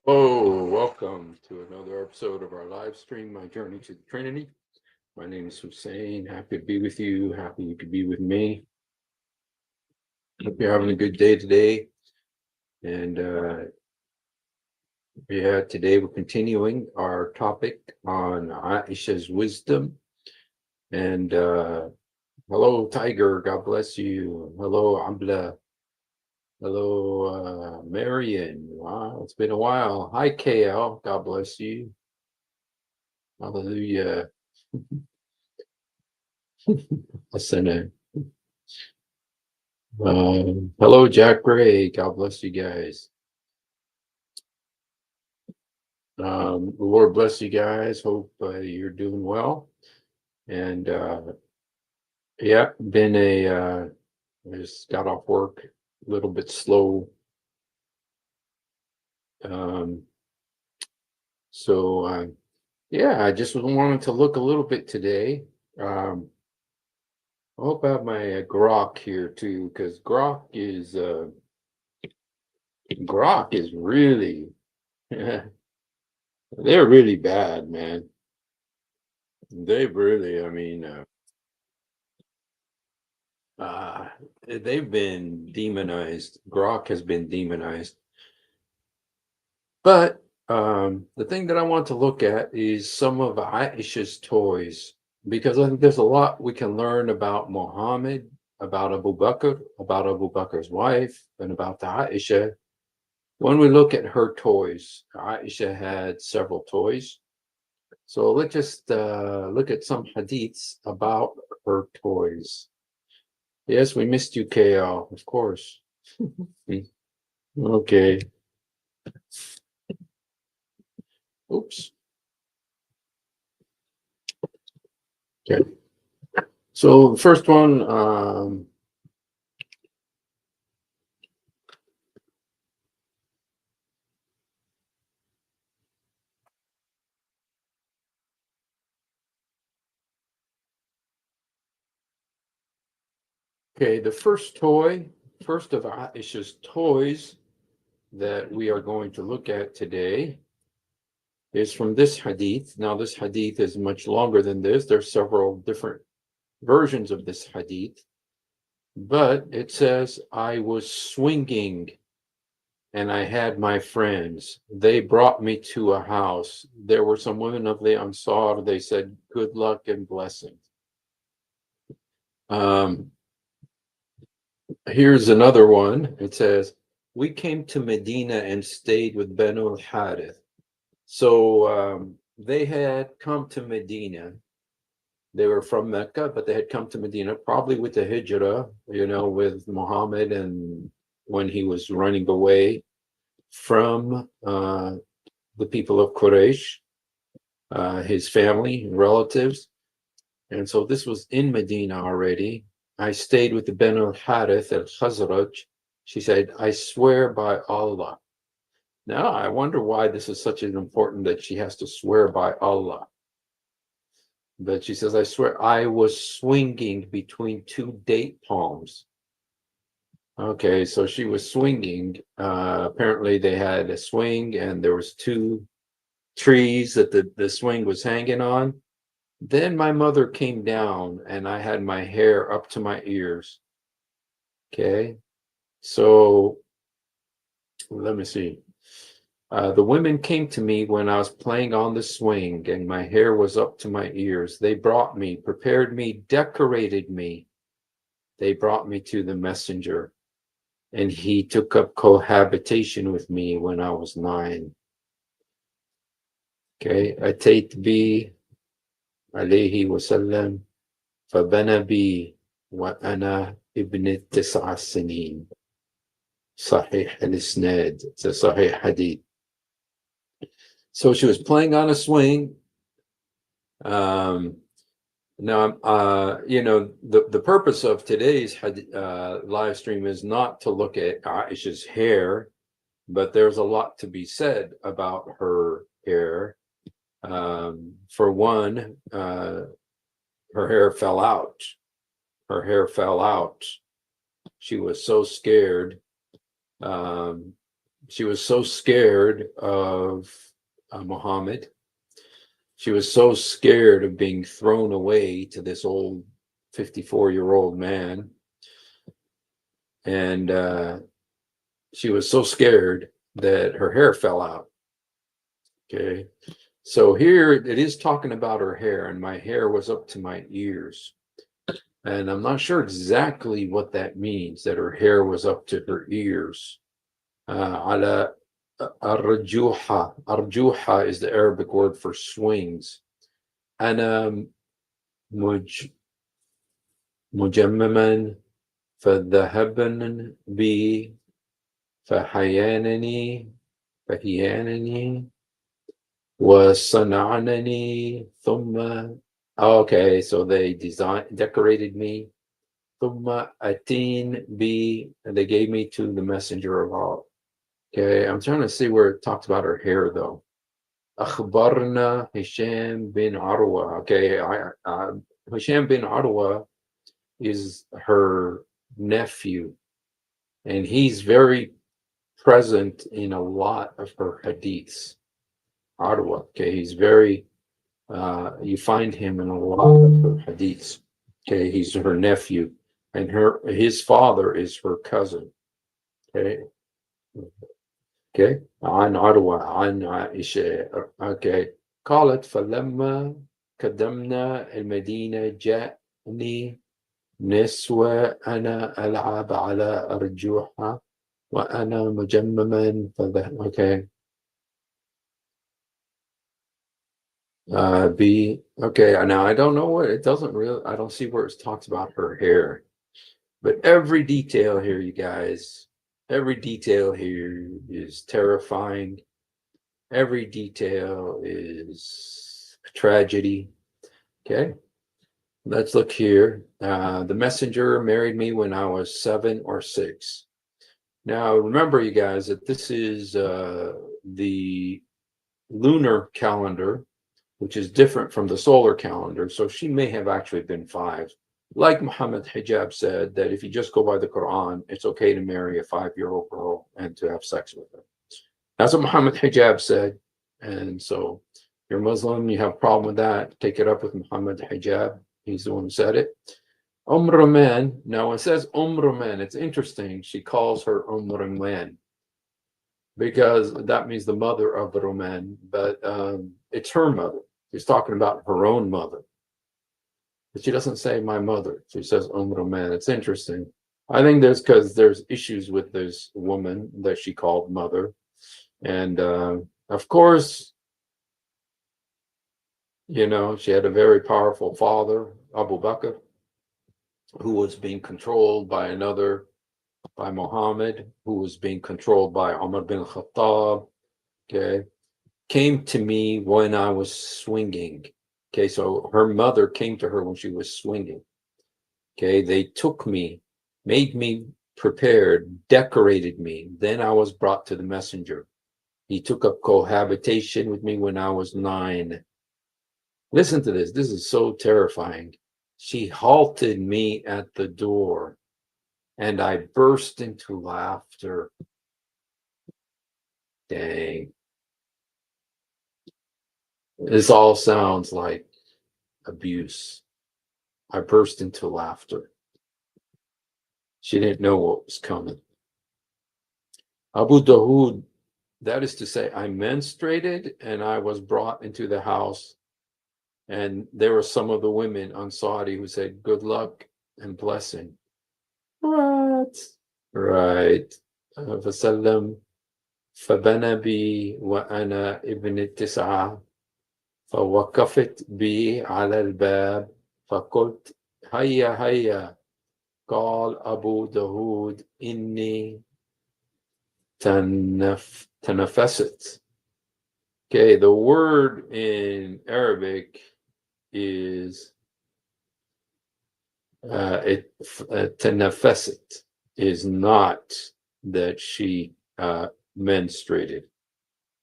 Oh, welcome to another episode of our live stream, My Journey to the Trinity. My name is Hussein. Happy to be with you. Happy you could be with me. Hope you're having a good day today. And today we're continuing our topic on Aisha's wisdom. And hello, Tiger. God bless you. Hello, Ambla. Hello, Marion. Wow, it's been a while. Hi, KL. God bless you. Hallelujah. Listen. Hello, Jack Gray. God bless you guys. The Lord bless you guys. Hope you're doing well. And yeah, I just got off work a little bit slow. Um, so yeah, I just wanted to look a little bit today. I hope I have my grok here too, because grok is really they're really bad, man. They really, I mean, uh, they've been demonized. Grok has been demonized. But the thing that I want to look at is some of Aisha's toys, because I think there's a lot we can learn about Muhammad, about Abu Bakr's wife, and about the Aisha. When we look at her toys, Aisha had several toys. So let's just look at some hadiths about her toys. Yes, we missed you, KL, of course. Okay. Oops. Okay. So the first one, okay, the first of Aisha's toys that we are going to look at today is from this hadith. Now, this hadith is much longer than this. There's several different versions of this hadith, but it says, I was swinging and I had my friends. They brought me to a house. There were some women of the Ansar. They said, good luck and blessings. Here's another one. It says, we came to Medina and stayed with Banu al-Harith. So they had come to Medina. They were from Mecca, but they had come to Medina, probably with the Hijrah, with Muhammad, and when he was running away from the people of Quraysh, his family, relatives. And so this was in Medina already. I stayed with the Banu al-Harith al-Khazraj. She said, I swear by Allah. Now, I wonder why this is such an important that she has to swear by Allah. But she says, I swear, I was swinging between two date palms. Okay, so she was swinging. Apparently, they had a swing, and there was two trees that the swing was hanging on. Then my mother came down, and I had my hair up to my ears. Okay, so let me see. The women came to me when I was playing on the swing and my hair was up to my ears. They brought me, prepared me, decorated me. They brought me to the messenger, and he took up cohabitation with me when I was 9. Okay, أتيت بي عليه وسلم فبنى بي وأنا ابن 9 سنين. صحيح الإسناد. It's a Sahih hadith. So she was playing on a swing. Now, the purpose of today's live stream is not to look at Aisha's hair, but there's a lot to be said about her hair. For one, her hair fell out. Her hair fell out. She was so scared. She was so scared of Muhammad. She was so scared of being thrown away to this old 54-year-old man. And she was so scared that her hair fell out. Okay. So here it is talking about her hair, and my hair was up to my ears. And I'm not sure exactly what that means, that her hair was up to her ears. على الرجوحة. Arjuha is the Arabic word for swings. أنا مجمما فذهبن بي فحيانني وصنعنني ثم. Okay, so they decorated me. ثم أتين بي, and they gave me to the messenger of Allah. Okay, I'm trying to see where it talks about her hair though. أخبرنا هشام bin Arwa. Okay, Hisham bin Arwa is her nephew, and he's very present in a lot of her hadiths. Arwa, okay, he's very, you find him in a lot of her hadiths. Okay, he's her nephew, and his father is her cousin. Okay, okay. عن عروة عن عائشة. Okay. قالت فلما قدمنا المدينة جاءني نسوة أنا ألعب على أرجوحها وأنا مجمما okay. B. Okay, now I don't know what it doesn't really. I don't see where it talks about her hair, but every detail here, you guys, every detail here is terrifying. Every detail is a tragedy. Okay, let's look here. The messenger married me when I was 7 or 6. Now, remember, you guys, that this is the lunar calendar, which is different from the solar calendar. So she may have actually been 5. Like Muhammad Hijab said, that if you just go by the Quran, it's okay to marry a 5-year-old girl and to have sex with her. That's what Muhammad Hijab said. And so you're Muslim, you have a problem with that, take it up with Muhammad Hijab. He's the one who said it. Raman. Now it says Raman. It's interesting. She calls her Raman because that means the mother of the Roman, but it's her mother. She's talking about her own mother. But she doesn't say my mother. She says Roman. It's interesting. I think because there's issues with this woman that she called mother. And of course, she had a very powerful father, Abu Bakr, who was being controlled by Muhammad, who was being controlled by Umar bin Khattab. Okay, came to me when I was swinging. Okay, so her mother came to her when she was swinging. Okay, they took me, made me prepared, decorated me. Then I was brought to the messenger. He took up cohabitation with me when I was 9. Listen to this. This is so terrifying. She halted me at the door, and I burst into laughter. Dang. This all sounds like abuse. I burst into laughter. She didn't know what was coming. Abu Dawood, that is to say, I menstruated and I was brought into the house, and there were some of the women on Saudi who said, good luck and blessing. What? Right. فسلم فبنى بي وأنا ابن 9 فوقفت بي على الباب فقلت هيا هيا. قال أبو داود إني تنفست. Okay, the word in Arabic is تنفست is not that she menstruated.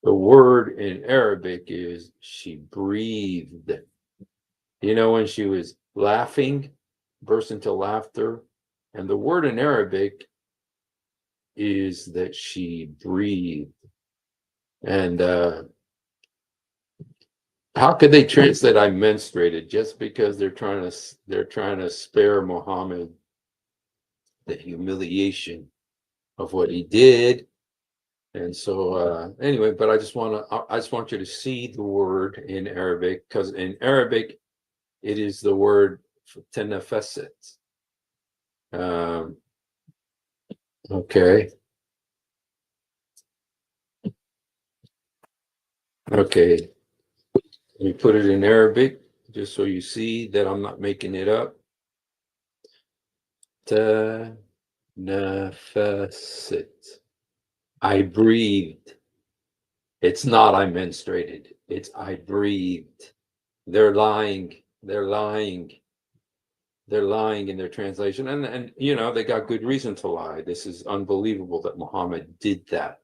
The word in Arabic is she breathed. When she was laughing, burst into laughter. And the word in Arabic is that she breathed. And how could they translate I menstruated just because they're trying to spare Muhammad the humiliation of what he did. And so anyway, but I just want you to see the word in Arabic, because in Arabic it is the word tenafeset. Um, okay. Okay. Let me put it in Arabic just so you see that I'm not making it up. Tenafeset. I breathed. It's not I menstruated. It's I breathed. They're lying. They're lying. They're lying in their translation. And they got good reason to lie. This is unbelievable that Muhammad did that.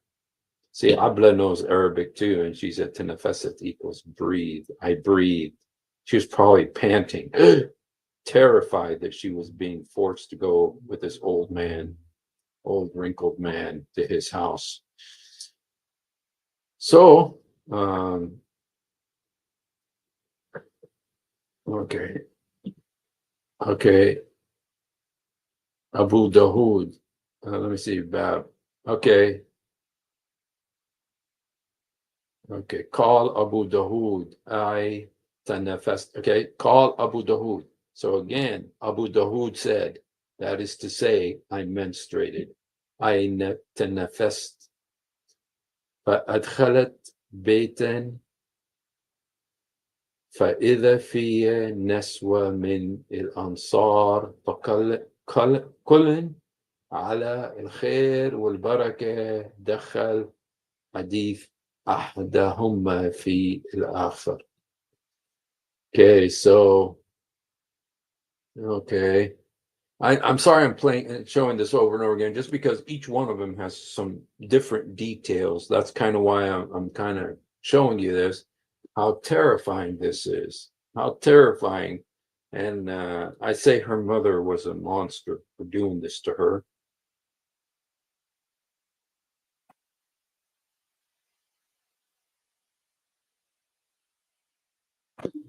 See, Abla knows Arabic too, and she said tenafeset equals breathe. I breathed. She was probably panting, terrified that she was being forced to go with this old man, old wrinkled man, to his house. So, okay, okay, Abu Dawood. Let me see, Bab. Okay, okay. Call Abu Dawood. I tanafest. Okay, call Abu Dawood. So again, Abu Dawood said, that is to say, I menstruated. I tanafest. فأدخلت بيتا فإذا في نسوة من الأنصار كل على الخير والبركة دخل حديث أحدهما في الآخر. Okay, so, okay. I'm sorry I'm playing and showing this over and over again, just because each one of them has some different details. That's kind of why I'm kind of showing you this, how terrifying this is, how terrifying. And I say her mother was a monster for doing this to her.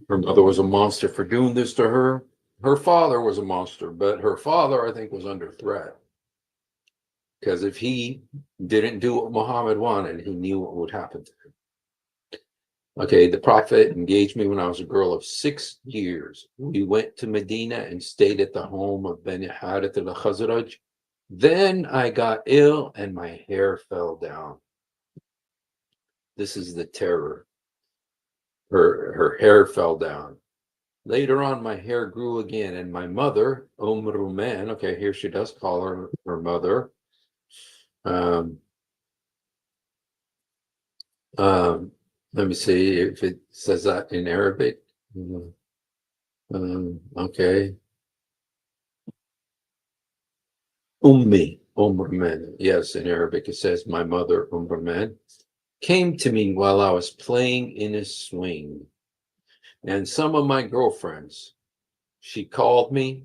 Her mother was a monster for doing this to her. Her father was a monster, but her father, I think, was under threat. Because if he didn't do what Muhammad wanted, he knew what would happen to him. Okay, the Prophet engaged me when I was a girl of 6 years. We went to Medina and stayed at the home of Bani Harith al-Khazraj. Then I got ill and my hair fell down. This is the terror. Her hair fell down. Later on, my hair grew again, and my mother, Ruman, okay, here she does call her mother. Um, Let me see if it says that in Arabic. Okay. Umruman. Yes, in Arabic it says my mother, Umruman, came to me while I was playing in a swing. And some of my girlfriends, she called me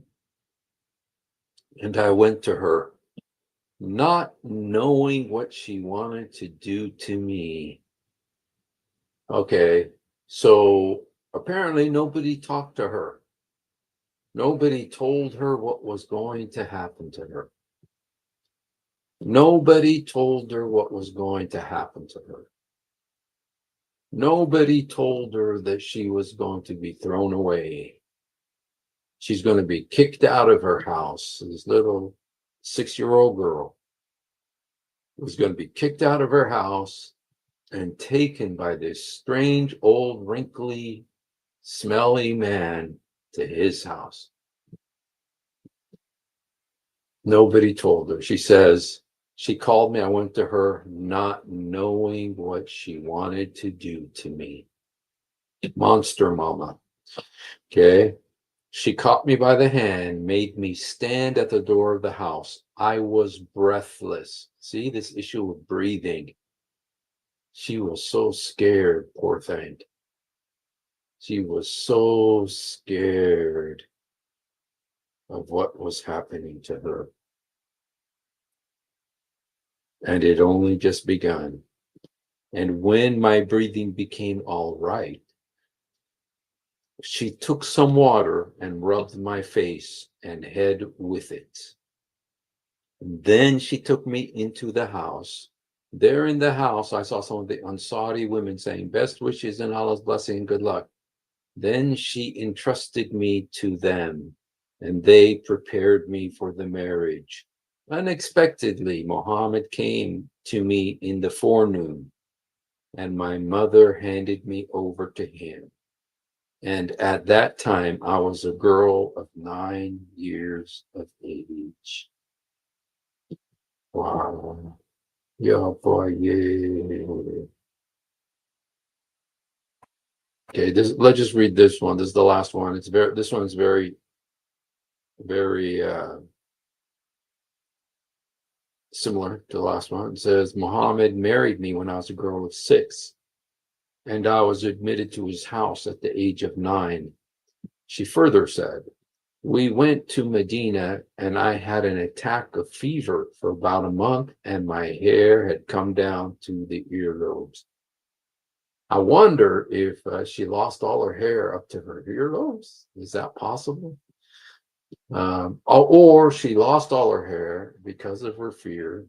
and I went to her, not knowing what she wanted to do to me. Okay, so apparently nobody talked to her. Nobody told her what was going to happen to her. Nobody told her what was going to happen to her. Nobody told her that she was going to be thrown away. She's going to be kicked out of her house. This little 6-year-old girl was going to be kicked out of her house and taken by this strange, old, wrinkly, smelly man to his house. Nobody told her. She says, she called me. I went to her not knowing what she wanted to do to me. Monster mama. Okay. She caught me by the hand, made me stand at the door of the house. I was breathless. See this issue of breathing. She was so scared, poor thing. She was so scared of what was happening to her. and it only just begun. And when my breathing became all right, she took some water and rubbed my face and head with it. Then she took me into the house. There in the house, I saw some of the Ansari women saying, "Best wishes and Allah's blessing and good luck." Then she entrusted me to them, and they prepared me for the marriage. Unexpectedly, Muhammad came to me in the forenoon, and my mother handed me over to him. And at that time, I was a girl of 9 years of age. Wow. Yeah, boy, yeah. Okay, let's just read this one. This is the last one. This one's very, very similar to the last one. It says, Muhammad married me when I was a girl of 6, and I was admitted to his house at the age of 9. She further said, we went to Medina, and I had an attack of fever for about a month, and my hair had come down to the earlobes. I wonder if she lost all her hair up to her earlobes. Is that possible? Or she lost all her hair because of her fear,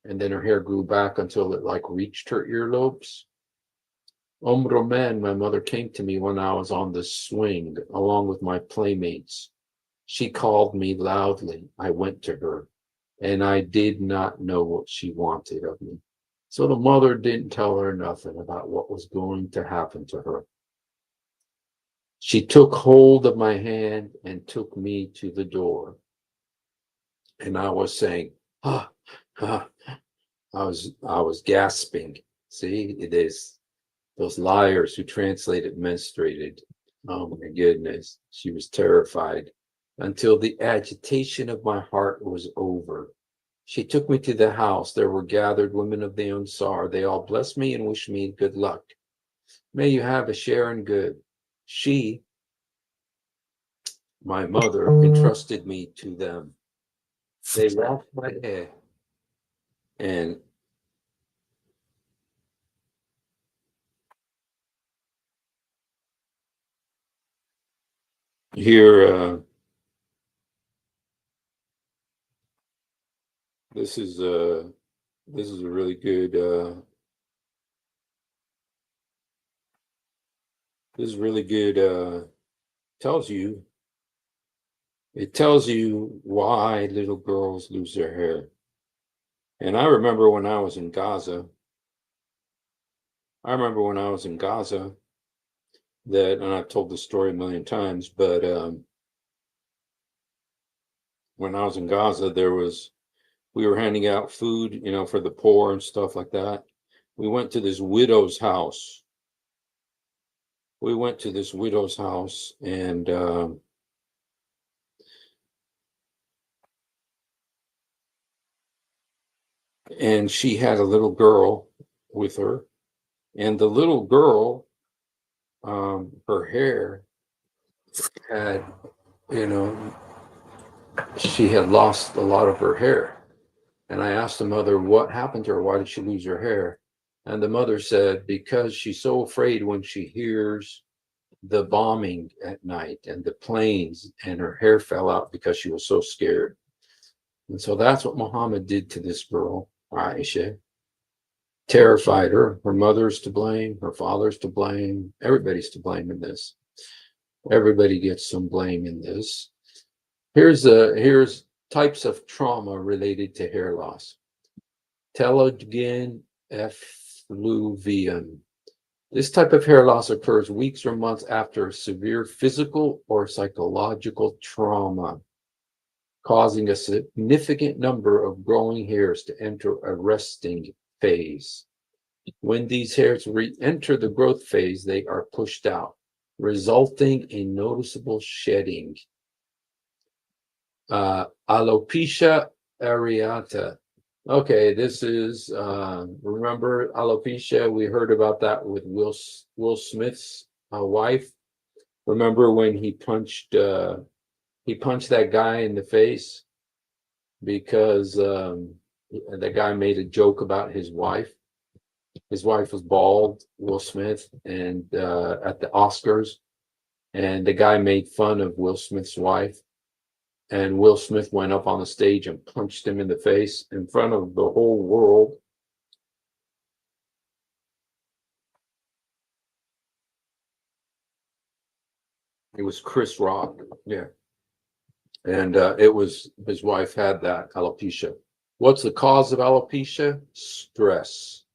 and then her hair grew back until it like reached her earlobes. Roman, my mother came to me when I was on the swing, along with my playmates. She called me loudly. I went to her, and I did not know what she wanted of me. So the mother didn't tell her nothing about what was going to happen to her. She took hold of my hand and took me to the door. And I was saying, ah, ah. I was gasping. See, it is those liars who translated menstruated. Oh my goodness. She was terrified until the agitation of my heart was over. She took me to the house. There were gathered women of the Ansar. They all blessed me and wished me good luck. May you have a share in good. She, my mother, entrusted me to them. They washed my hair and here, this is uh, this is a really good. This is really good. Tells you it tells you why little girls lose their hair. And I remember when I was in Gaza. I remember when I was in Gaza that, and I've told this story a million times, but when I was in Gaza, we were handing out food, for the poor and stuff like that. We went to this widow's house. We went to this widow's house, and she had a little girl with her, and the little girl, her hair had, you know, she had lost a lot of her hair. And I asked the mother what happened to her. Why did she lose her hair? And the mother said, because she's so afraid when she hears the bombing at night and the planes, and her hair fell out because she was so scared. And so that's what Muhammad did to this girl, Aisha. Terrified her. Her mother's to blame. Her father's to blame. Everybody's to blame in this. Everybody gets some blame in this. Here's types of trauma related to hair loss. Telogen effluvium. This type of hair loss occurs weeks or months after severe physical or psychological trauma, causing a significant number of growing hairs to enter a resting phase. When these hairs re-enter the growth phase, they are pushed out, resulting in noticeable shedding. Alopecia areata. Okay, this is remember alopecia? We heard about that with Will Smith's wife. Remember when he punched that guy in the face because The guy made a joke about his wife. His wife was bald, Will Smith, and at the Oscars, and the guy made fun of Will Smith's wife. And Will Smith went up on the stage and punched him in the face in front of the whole world. It was Chris Rock, yeah. And it was his wife had that alopecia. What's the cause of alopecia? Stress,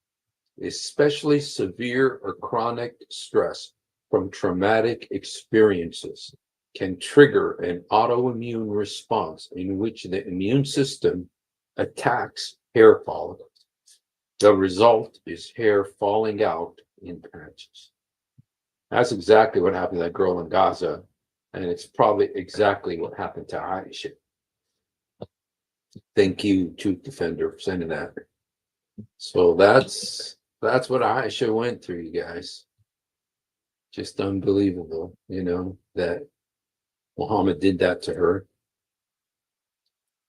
especially severe or chronic stress from traumatic experiences can trigger an autoimmune response in which the immune system attacks hair follicles. The result is hair falling out in patches. That's exactly what happened to that girl in Gaza, and it's probably exactly what happened to Aisha. Thank you, Truth Defender, for sending that. So that's what Aisha went through, you guys. Just unbelievable, that Muhammad did that to her.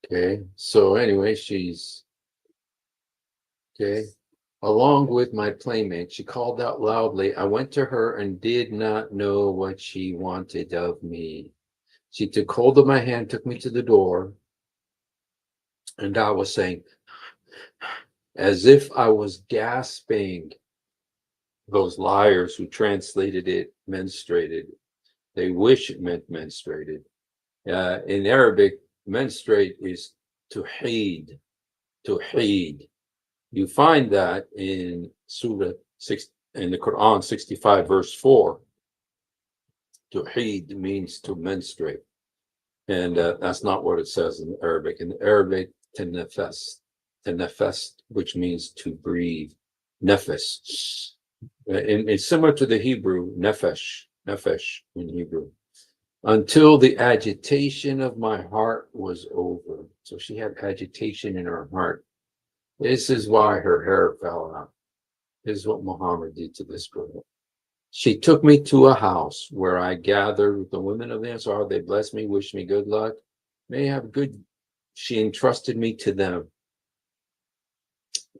Okay, so anyway, she's okay. Along with my playmate, she called out loudly. I went to her and did not know what she wanted of me. She took hold of my hand, took me to the door, and I was saying, as if I was gasping. Those liars who translated it menstruated, they wish it meant menstruated. In Arabic, menstruate is tuheed, tuheed. You find that in Surah 6, in the Quran 65, verse 4. Tuheed means to menstruate. And that's not what it says in Arabic. In Arabic, tenefes, which means to breathe. Nefes. It's similar to the Hebrew, nefesh in Hebrew. Until the agitation of my heart was over. So she had agitation in her heart. This is why her hair fell out. This is what Muhammad did to this girl. She took me to a house where I gathered with the women of the Ansar. They blessed me, wished me good luck. May have good. She entrusted me to them.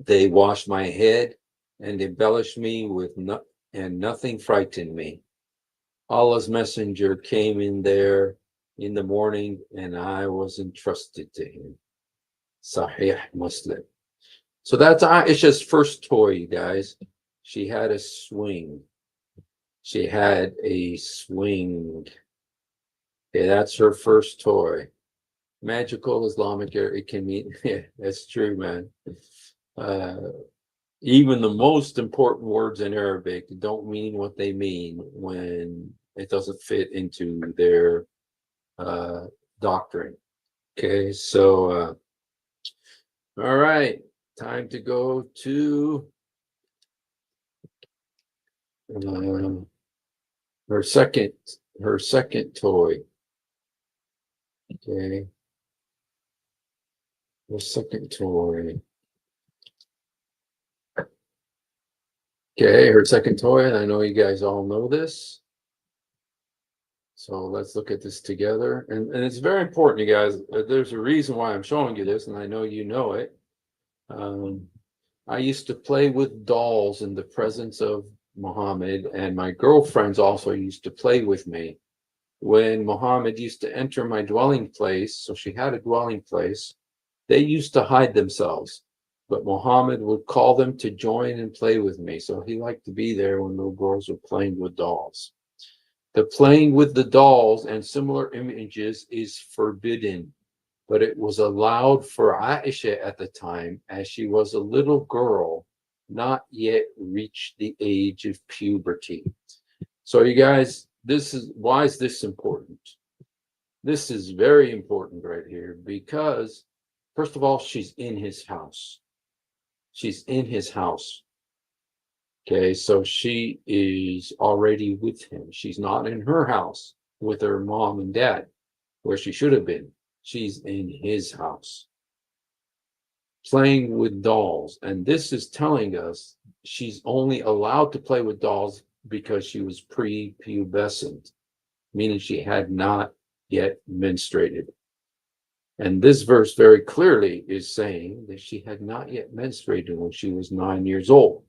They washed my head and embellished me with and nothing frightened me. Allah's messenger came in there in the morning and I was entrusted to him. Sahih Muslim. So that's Aisha's first toy, you guys. She had a swing. She had a swing. Okay, that's her first toy. Magical Islamic, it can mean, yeah, that's true, man. Even the most important words in Arabic don't mean what they mean when it doesn't fit into their doctrine. Okay, so all right, time to go to her second toy. Okay, her second toy. Okay, her second toy, and I know you guys all know this. So let's look at this together. And it's very important, you guys. There's a reason why I'm showing you this, and I know you know it. I used to play with dolls in the presence of Muhammad, and my girlfriends also used to play with me. When Muhammad used to enter my dwelling place, so she had a dwelling place, they used to hide themselves. But Muhammad would call them to join and play with me. So he liked to be there when little girls were playing with dolls. The playing with the dolls and similar images is forbidden, but it was allowed for Aisha at the time as she was a little girl, not yet reached the age of puberty. So you guys, why is this important? This is very important right here because, first of all, she's in his house. She's in his house. Okay, so she is already with him. She's not in her house with her mom and dad, where she should have been. She's in his house, playing with dolls. And this is telling us she's only allowed to play with dolls because she was prepubescent, meaning she had not yet menstruated. And this verse very clearly is saying that she had not yet menstruated when she was 9 years old.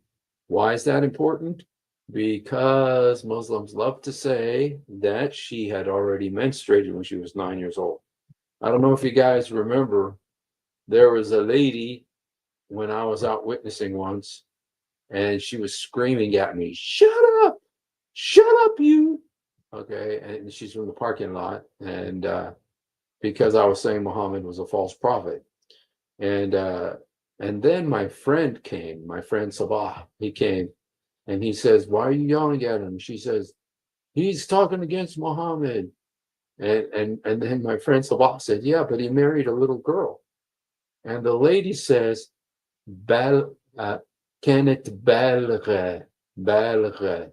Why is that important? Because Muslims love to say that she had already menstruated when she was 9 years old. I don't know if you guys remember, there was a lady when I was out witnessing once, and she was screaming at me, shut up, you. Okay, and she's from the parking lot, and because I was saying Muhammad was a false prophet. And then my friend came, my friend Sabah, he came, and he says, "Why are you yelling at him?" She says, "He's talking against Muhammad." And then my friend Sabah said, "Yeah, but he married a little girl." And the lady says, "Bal كانت بالغة بالغة."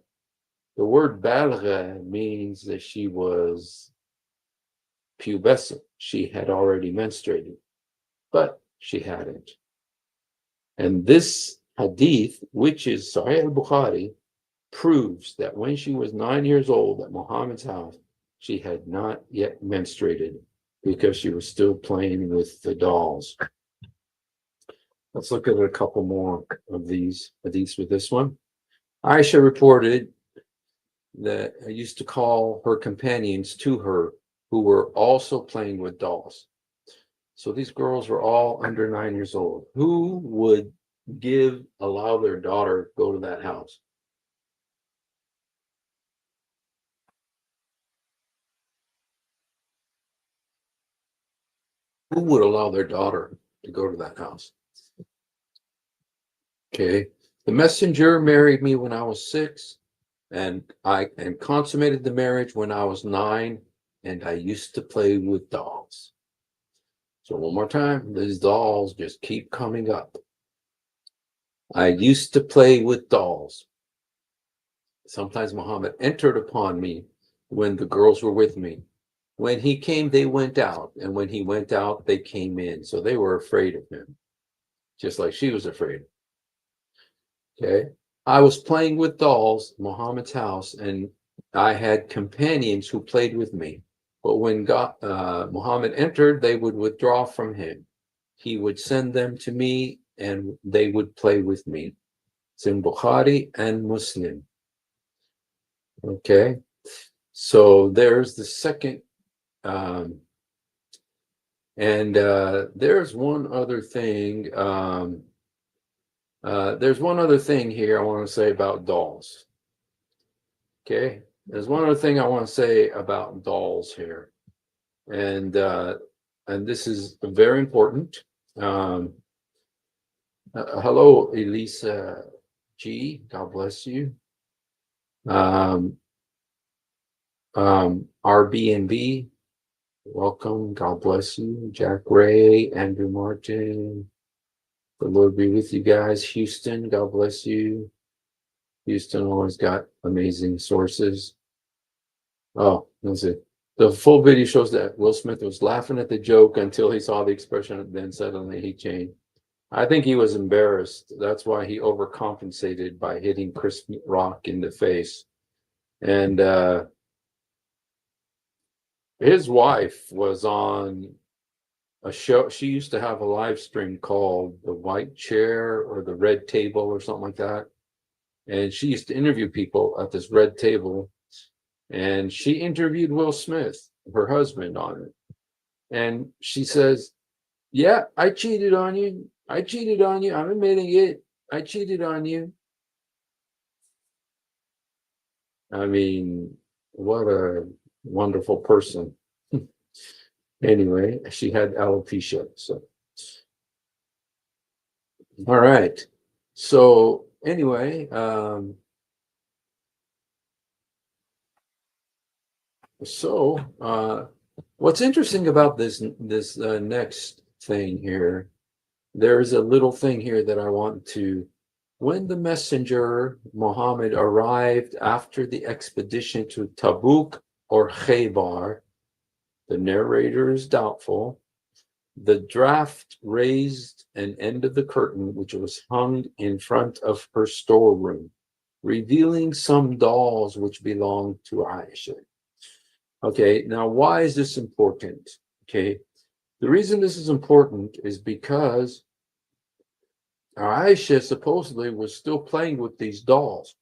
The word balgha means that she was pubescent. She had already menstruated, but she hadn't. And this hadith, which is Sahih al-Bukhari, proves that when she was 9 years old at Muhammad's house, she had not yet menstruated because she was still playing with the dolls. Let's look at a couple more of these hadiths with this one. Aisha reported that I used to call her companions to her who were also playing with dolls. So these girls were all under 9 years old. Who would allow their daughter to go to that house? Who would allow their daughter to go to that house? Okay. The messenger married me when I was 6, and I consummated the marriage when I was 9, and I used to play with dolls. So one more time, these dolls just keep coming up. I used to play with dolls. Sometimes Muhammad entered upon me when the girls were with me. When he came, they went out, and when he went out, they came in. So they were afraid of him, just like she was afraid. Okay. I was playing with dolls, Muhammad's house, and I had companions who played with me. But when Muhammad entered, they would withdraw from him. He would send them to me, and they would play with me. It's in Bukhari and Muslim. Okay. So there's the second. And there's one other thing. There's one other thing here I want to say about dolls. Okay, there's one other thing I want to say about dolls here, and this is very important. Hello, Elisa G. God bless you. Airbnb, welcome. God bless you. Jack Ray, Andrew Martin. The Lord be with you guys. Houston, God bless you. Houston always got amazing sources. Oh, let's see. The full video shows that Will Smith was laughing at the joke until he saw the expression, and then suddenly he changed. I think he was embarrassed. That's why he overcompensated by hitting Chris Rock in the face. And his wife was on a show. She used to have a live stream called The White Chair or The Red Table or something like that. And she used to interview people at this red table. And she interviewed Will Smith, her husband, on it. And she says, "Yeah, I cheated on you. I cheated on you. I'm admitting it. I cheated on you." I mean, what a wonderful person. Anyway, she had alopecia. So, all right. So, anyway, what's interesting about this next thing here, there's a little thing here that I want to. When the messenger Muhammad arrived after the expedition to Tabuk or Khaybar, the narrator is doubtful. The draft raised an end of the curtain, which was hung in front of her storeroom, revealing some dolls which belonged to Aisha. Okay, now why is this important? Okay, The reason this is important is because Aisha supposedly was still playing with these dolls.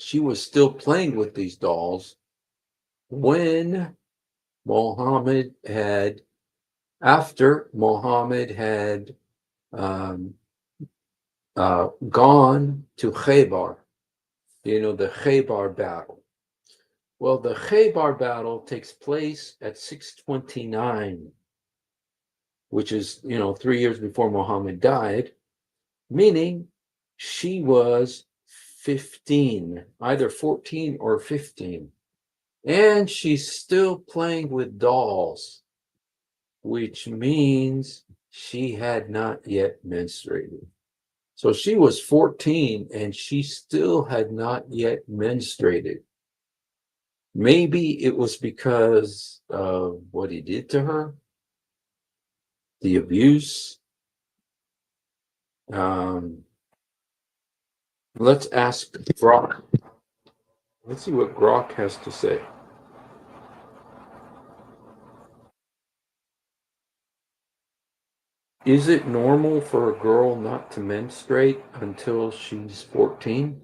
She was still playing with these dolls when Muhammad had, after Muhammad had um, gone to Khaybar, the Khaybar battle. Well, the Khaybar battle takes place at 629, which is, 3 years before Muhammad died, meaning she was 15, either 14 or 15. And she's still playing with dolls, which means she had not yet menstruated. So she was 14 and she still had not yet menstruated. Maybe it was because of what he did to her, the abuse. Let's ask Grok. Let's see what Grok has to say. Is it normal for a girl not to menstruate until she's 14?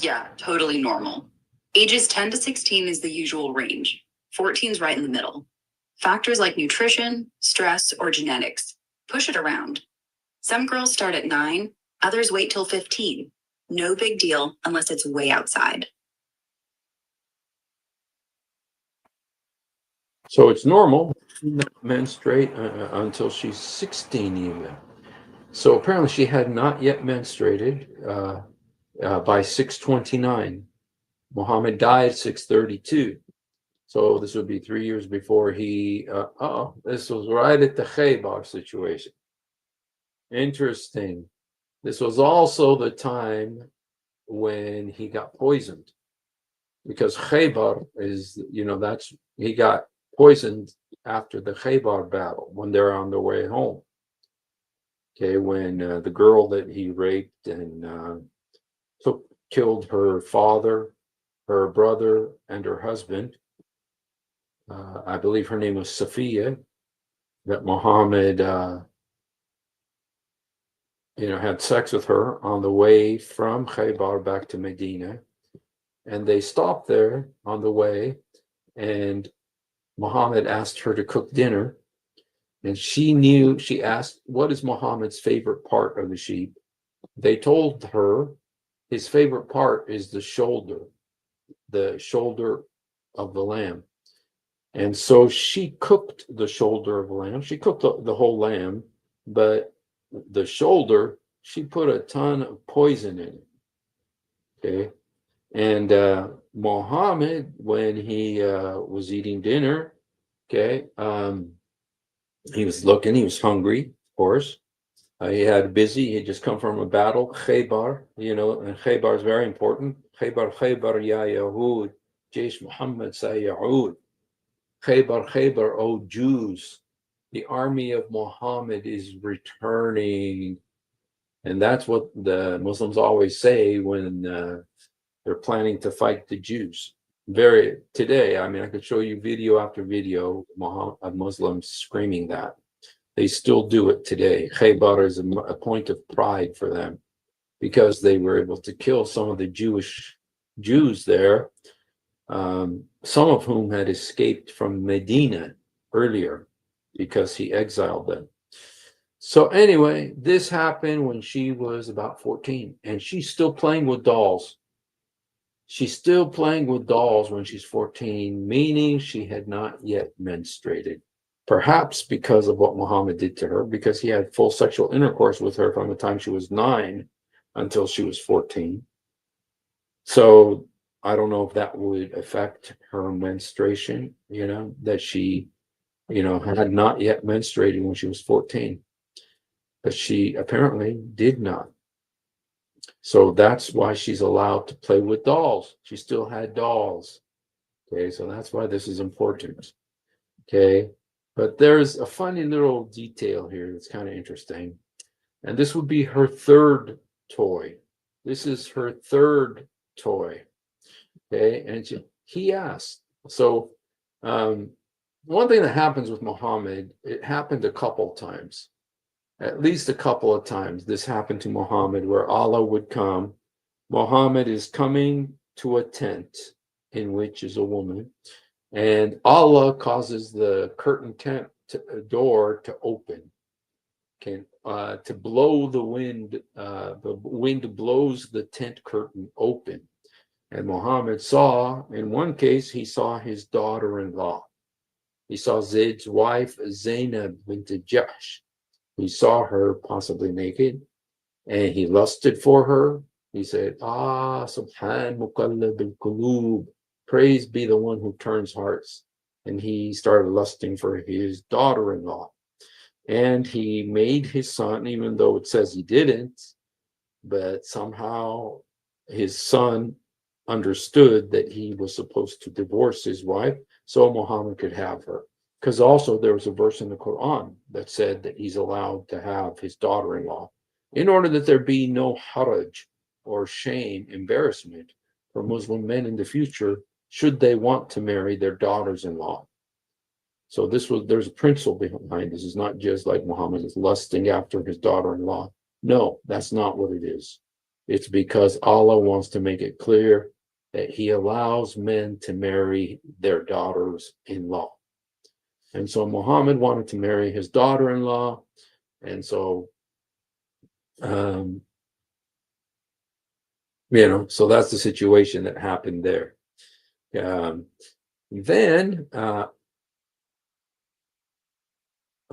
Yeah, totally normal. Ages 10 to 16 is the usual range. 14 is right in the middle. Factors like nutrition, stress, or genetics push it around. Some girls start at 9, others wait till 15. No big deal unless it's way outside. So it's normal not menstruate until she's 16 even. So apparently she had not yet menstruated by 629. Muhammad died 632. So this would be 3 years before he, this was right at the Khaybar situation. Interesting. This was also the time when he got poisoned, because Khaybar is, that's, he got poisoned after the Khaybar battle when they're on their way home. Okay, when the girl that he raped and killed her father, her brother, and her husband. I believe her name was Safiya. That Muhammad, had sex with her on the way from Khaybar back to Medina, and they stopped there on the way, and Muhammad asked her to cook dinner, and she asked, what is Muhammad's favorite part of the sheep? They told her his favorite part is the shoulder of the lamb. And so she cooked the shoulder of the lamb. She cooked the whole lamb, but the shoulder, she put a ton of poison in it. Okay. And Muhammad, when he was eating dinner, okay, he was hungry, of course. He had just come from a battle, Khaybar, and Khaybar is very important. Khaybar, ya Yahud, Jaysh Muhammad Sayya'ud. Khaybar, O Jews, the army of Muhammad is returning. And that's what the Muslims always say when they're planning to fight the Jews. Today, I could show you video after video of Muslims screaming that. They still do it today. Khaybar is a point of pride for them because they were able to kill some of the Jews there, some of whom had escaped from Medina earlier because he exiled them. So anyway, this happened when she was about 14, and she's still playing with dolls. She's still playing with dolls when she's 14, meaning she had not yet menstruated. Perhaps because of what Muhammad did to her, because he had full sexual intercourse with her from the time she was 9 until she was 14. So I don't know if that would affect her menstruation, that she, had not yet menstruated when she was 14. But she apparently did not. So that's why she's allowed to play with dolls. She still had dolls. Okay, so that's why this is important. Okay, but there's a funny little detail here that's kind of interesting. And this would be her third toy. This is her third toy. Okay, and he asked, so Um, one thing that happens with Muhammad, it happened a couple times, at least a couple of times. This happened to Muhammad where Allah would come. Muhammad is coming to a tent in which is a woman, and Allah causes the curtain tent door to open, to blow the wind. The wind blows the tent curtain open. And Muhammad saw, in one case, he saw his daughter-in-law. He saw Zayd's wife, Zainab bint Jahsh. He saw her possibly naked, and he lusted for her. He said, Ah, Subhan Muqallab al-Qulub. Praise be the one who turns hearts. And he started lusting for his daughter-in-law. And he made his son, even though it says he didn't, but somehow his son understood that he was supposed to divorce his wife so Muhammad could have her. Because also there was a verse in the Quran that said that he's allowed to have his daughter-in-law in order that there be no haraj or shame, embarrassment for Muslim men in the future should they want to marry their daughters-in-law. So there's a principle behind this. It's not just like Muhammad is lusting after his daughter-in-law. No, that's not what it is. It's because Allah wants to make it clear that he allows men to marry their daughters-in-law. And so Muhammad wanted to marry his daughter-in-law. And so, so that's the situation that happened there.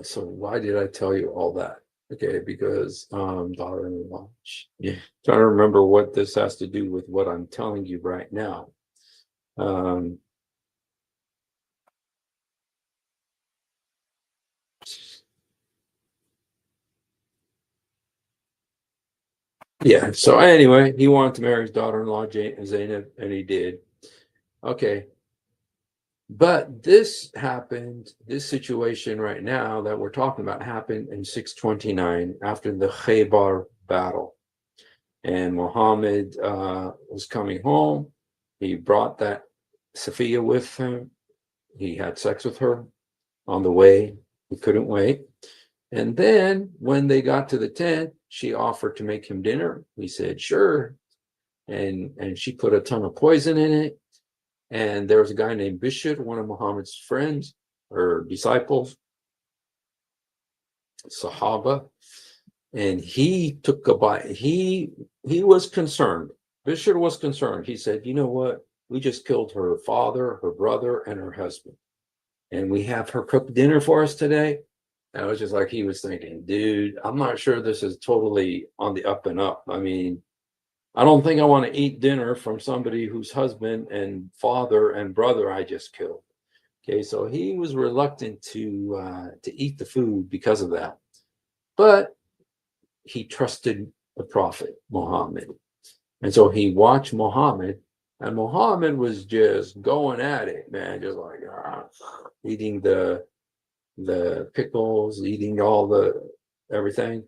So why did I tell you all that? Okay, because daughter-in-law. Yeah, trying to remember what this has to do with what I'm telling you right now. Yeah, so anyway, he wanted to marry his daughter-in-law, Zainab, and he did. Okay. But this situation right now that we're talking about happened in 629 after the Khaybar battle. And Muhammad was coming home. He brought that Safiya with him. He had sex with her on the way. He couldn't wait. And then when they got to the tent, she offered to make him dinner. He said, sure. And she put a ton of poison in it. And there was a guy named Bishr, one of Muhammad's friends or disciples, Sahaba, and he took a bite. He was concerned. Bishr was concerned. He said, you know what? We just killed her father, her brother, and her husband. And we have her cook dinner for us today. And I was just like, he was thinking, dude, I'm not sure this is totally on the up and up. I mean, I don't think I want to eat dinner from somebody whose husband and father and brother I just killed. Okay, so he was reluctant to eat the food because of that. But he trusted the Prophet Muhammad. And so he watched Muhammad, and Muhammad was just going at it, man, just like eating the pickles, eating all the everything.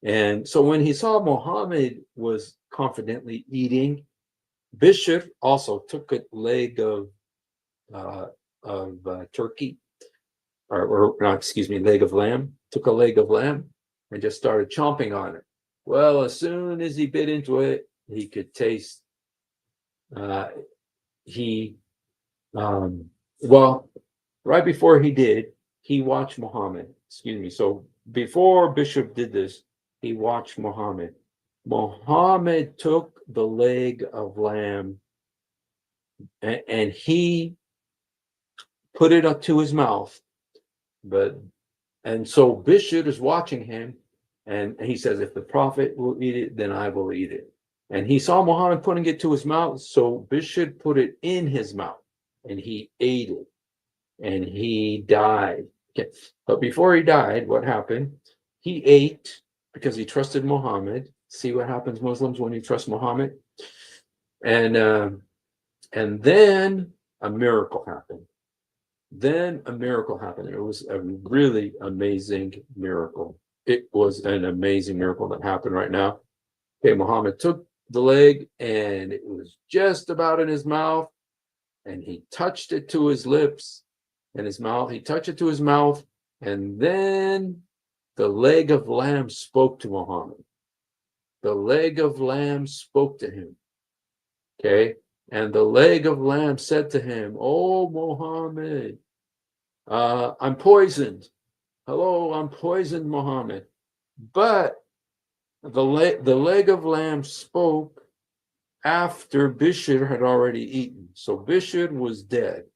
And so when he saw Muhammad was confidently eating, Bishr also took a leg of turkey, or no, excuse me, leg of lamb, took a leg of lamb and just started chomping on it. Well, as soon as he bit into it, he could taste, well, right before he did, he watched Muhammad, excuse me. So before Bishop did this, he watched Muhammad. Muhammad took the leg of lamb and he put it up to his mouth. And so Bishr is watching him, and he says, if the Prophet will eat it, then I will eat it. And he saw Muhammad putting it to his mouth, so Bishr put it in his mouth, and he ate it, and he died. Okay. But before he died, what happened? He ate because he trusted Muhammad. See what happens, Muslims, when you trust Muhammad? And then a miracle happened. Then a miracle happened. It was a really amazing miracle. It was an amazing miracle that happened right now. Okay, Muhammad took the leg and it was just about in his mouth, and he touched it to his lips, and his mouth. He touched it to his mouth, and then the leg of lamb spoke to Muhammad. The leg of lamb spoke to him. Okay. And the leg of lamb said to him, "Oh, Muhammad, I'm poisoned. Hello, I'm poisoned, Muhammad." But the leg of lamb spoke after Bishr had already eaten. So Bishr was dead.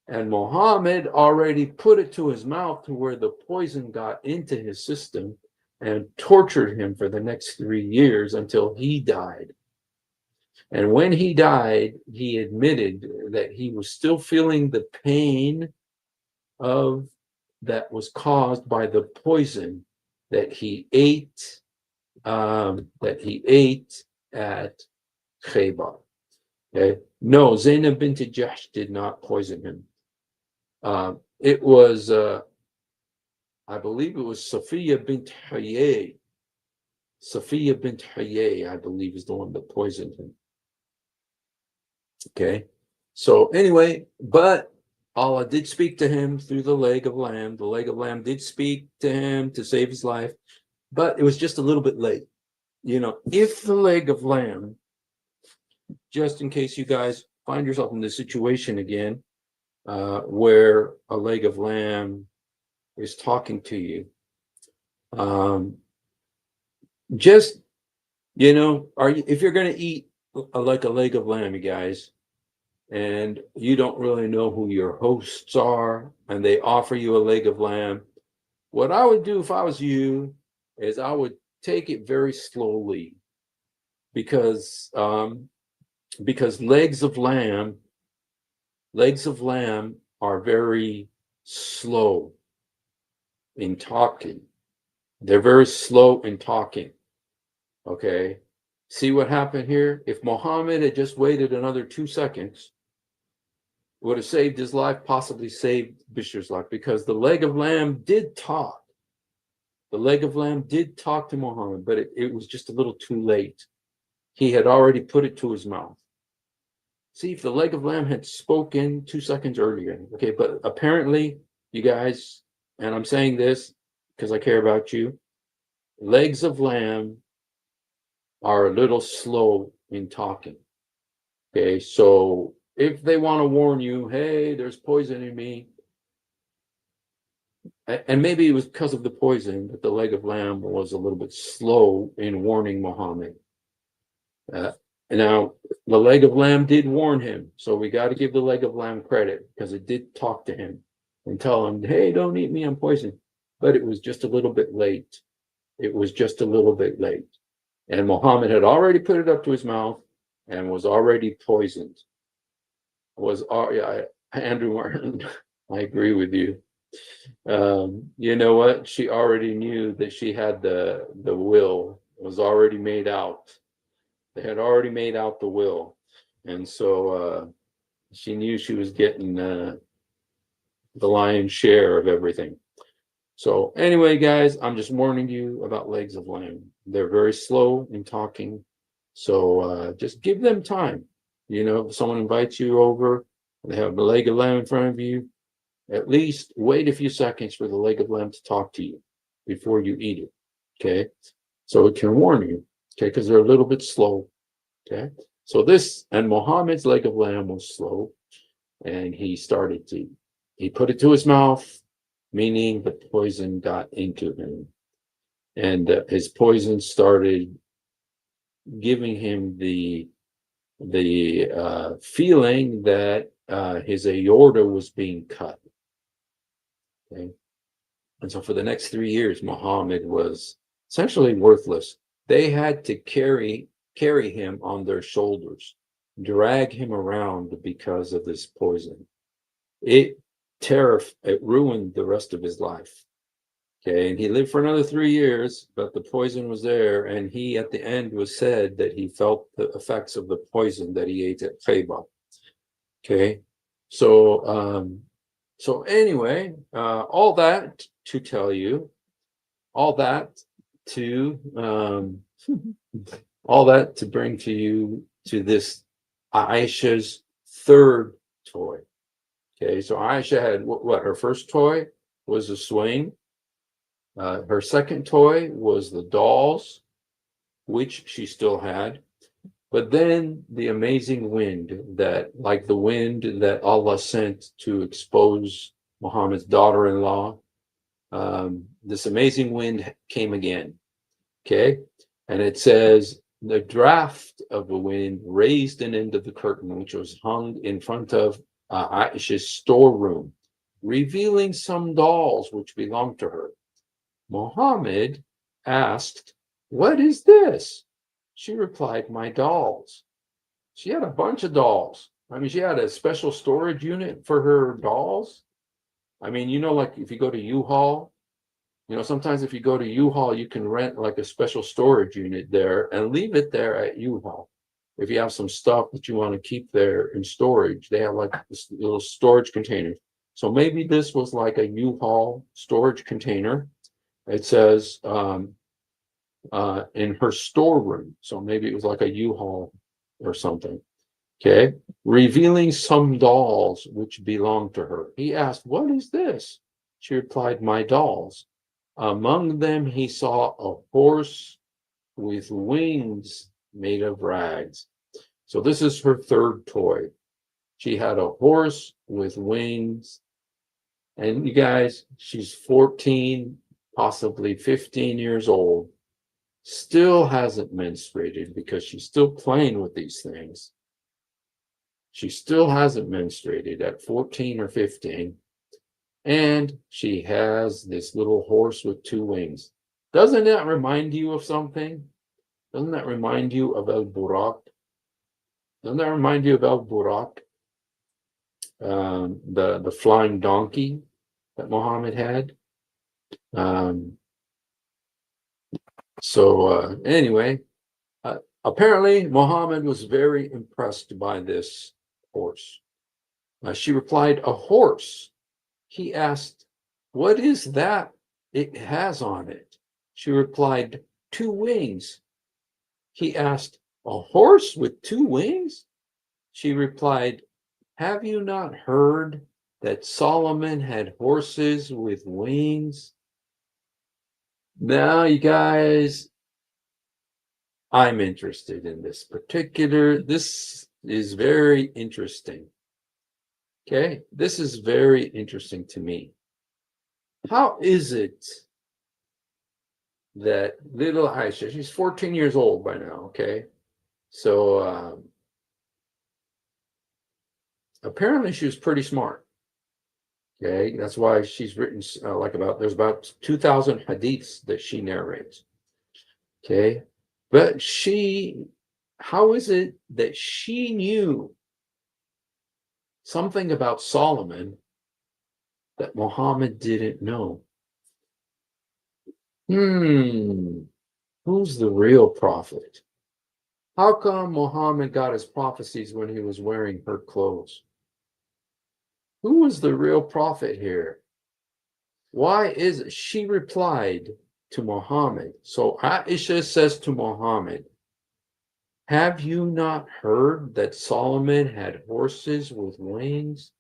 And Muhammad already put it to his mouth to where the poison got into his system and tortured him for the next 3 years until he died. And when he died, he admitted that he was still feeling the pain of that was caused by the poison that he ate at Khaybar. Okay? No, Zainab bint Jahsh did not poison him. It was, I believe it was Safiya bint Huyay. Safiya bint Huyay, I believe, is the one that poisoned him. Okay. So anyway, but Allah did speak to him through the leg of lamb. The leg of lamb did speak to him to save his life, but it was just a little bit late. If the leg of lamb, just in case you guys find yourself in this situation again, where a leg of lamb is talking to you, just if you're going to eat like a leg of lamb, you guys, and you don't really know who your hosts are, and they offer you a leg of lamb, what I would do if I was you is I would take it very slowly, because legs of lamb are very slow in talking. They're very slow in talking. Okay. See what happened here? If Muhammad had just waited another 2 seconds, would have saved his life, possibly saved Bishr's life, because the leg of lamb did talk. The leg of lamb did talk to Muhammad, but it was just a little too late. He had already put it to his mouth. See, if the leg of lamb had spoken 2 seconds earlier, okay, but apparently, you guys, and I'm saying this because I care about you, legs of lamb are a little slow in talking. Okay, so if they want to warn you, hey, there's poison in me, and maybe it was because of the poison that the leg of lamb was a little bit slow in warning Muhammad. Now, the leg of lamb did warn him, so we got to give the leg of lamb credit, because it did talk to him and tell him, hey, don't eat me, I'm poisoned. But it was just a little bit late. It was just a little bit late. And Muhammad had already put it up to his mouth and was already poisoned. Andrew Martin, I agree with you. You know what? She already knew that she had the will. It was already made out. They had already made out the will. And so she knew she was getting the lion's share of everything. So anyway, guys, I'm just warning you about legs of lamb. They're very slow in talking. So just give them time. If someone invites you over, they have a leg of lamb in front of you, at least wait a few seconds for the leg of lamb to talk to you before you eat it. Okay. So it can warn you. Okay. Because they're a little bit slow. Okay. So and Muhammad's leg of lamb was slow, and he put it to his mouth, meaning the poison got into him, and his poison started giving him the feeling that his aorta was being cut. Okay. And so for the next 3 years, Muhammad was essentially worthless. They had to carry him on their shoulders, drag him around because of this poison. It ruined the rest of his life. Okay, and he lived for another 3 years, but the poison was there, and he at the end was said that he felt the effects of the poison that he ate at Khaybar. Okay, so anyway, all that to tell you, all that to all that to bring to you to this Aisha's third toy. Okay, so Aisha had what her first toy was a swing. Her second toy was the dolls, which she still had. But then the amazing wind that, like the wind that Allah sent to expose Muhammad's daughter-in-law, this amazing wind came again. Okay, and it says the draft of the wind raised an end of the curtain, which was hung in front of Aisha's storeroom, revealing some dolls which belonged to her. Muhammad asked, "What is this?" She replied, "My dolls." She had a bunch of dolls. I mean, she had a special storage unit for her dolls. I mean, like if you go to U-Haul, sometimes if you go to U-Haul, you can rent like a special storage unit there and leave it there at U-Haul. If you have some stuff that you want to keep there in storage, they have like this little storage container. So maybe this was like a U-Haul storage container. It says in her storeroom. So maybe it was like a U-Haul or something. Okay. Revealing some dolls which belonged to her. He asked, "What is this?" She replied, "My dolls." Among them, he saw a horse with wings made of rags. So this is her third toy. She had a horse with wings. And you guys, she's 14, possibly 15 years old, still hasn't menstruated because she's still playing with these things. She still hasn't menstruated at 14 or 15. And she has this little horse with two wings. Doesn't that remind you of something? Doesn't that remind you of El Burak? Doesn't that remind you of El Burak? The flying donkey that Muhammad had. Anyway, apparently Muhammad was very impressed by this horse. She replied, "A horse." He asked, "What is that it has on it?" She replied, "Two wings." He asked, "A horse with two wings?" She replied, "Have you not heard that Solomon had horses with wings?" Now, you guys, I'm interested in this is very interesting. Okay, this is very interesting to me. How is it that little Aisha, she's 14 years old by now, okay? So apparently she was pretty smart. Okay, that's why she's written there's about 2,000 hadiths that she narrates. Okay, but how is it that she knew something about Solomon that Muhammad didn't know? Who's the real prophet? How come Muhammad got his prophecies when he was wearing her clothes? Who was the real prophet here? Why is it? She replied to Muhammad. So Aisha says to Muhammad, "Have you not heard that Solomon had horses with wings?"